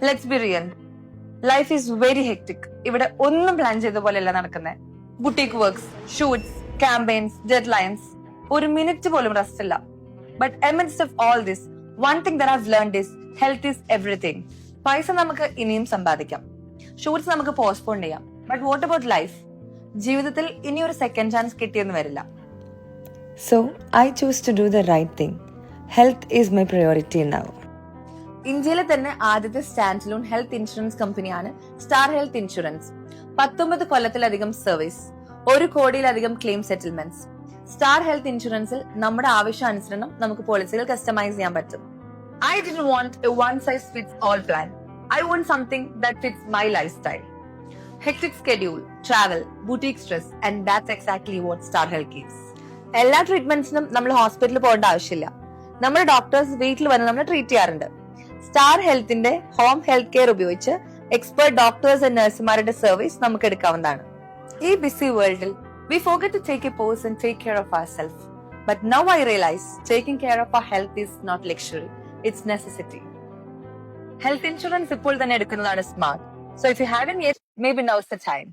Let's be real, life is very hectic. ഇവിടെ ഒന്നും plan ചെയ്ത പോലെയല്ല നടക്കുന്നത്. Boutique works, shoots, campaigns, dead lines, ഒരു മിനിറ്റ് പോലും റെസ്റ്റ് ഇല്ല. But amidst of all this, one thing that I've learned is health is everything. പൈസ നമുക്ക് ഇനിയും സമ്പാദിക്കാം, ഷൂട്ട്സ് നമുക്ക് പോസ്റ്റ്പോൺ ചെയ്യാം, ബട്ട് വാട്ട് അബൌട്ട് ലൈഫ്? ജീവിതത്തിൽ ഇനി ഒരു സെക്കൻഡ് ചാൻസ് കിട്ടിയെന്ന് വരില്ല. So I choose to do the right thing. Health is my priority now. ഇന്ത്യയിലെ തന്നെ ആദ്യത്തെ സ്റ്റാൻഡ് ലോൺ ഹെൽത്ത് ഇൻഷുറൻസ് കമ്പനിയാണ് സ്റ്റാർ ഹെൽത്ത് ഇൻഷുറൻസ്. 19 കൊല്ലത്തിലധികം സർവീസ്, 1 കോടിയിലധികം ക്ലെയിം സെറ്റിൽമെന്റ്സ്. സ്റ്റാർ ഹെൽത്ത് ഇൻഷുറൻസിൽ നമ്മുടെ ആവശ്യാനുസരണം നമുക്ക് പോളിസികൾ കസ്റ്റമൈസ് ചെയ്യാൻ പറ്റും. I didn't want a one size fits all plan. I want something that fits my lifestyle. Hectic schedule, travel, boutique stress, and that's exactly what Star Health gives. എല്ലാ ട്രീറ്റ്മെന്റ്സിനും നമ്മൾ ഹോസ്പിറ്റലിൽ പോകേണ്ട ആവശ്യമില്ല. നമ്മുടെ ഡോക്ടേഴ്സ് വീട്ടിൽ വന്ന് നമ്മളെ ട്രീറ്റ് ചെയ്യാറുണ്ട്. സ്റ്റാർ ഹെൽത്തിന്റെ ഹോം ഹെൽത്ത് കെയർ ഉപയോഗിച്ച് എക്സ്പെർട്ട് ഡോക്ടേഴ്സ് ആൻഡ് നഴ്സുമാരുടെ സർവീസ് നമുക്ക് എടുക്കാവുന്നതാണ്. ഈ ബിസി വേൾഡിൽ we forget to take a pause and take care of ourselves. But now I realize taking care of our health is not luxury, it's necessity. Health insurance ഇപ്പോൾ തന്നെ എടുക്കുന്നതാണ് smart. So if you haven't yet, maybe now's the time.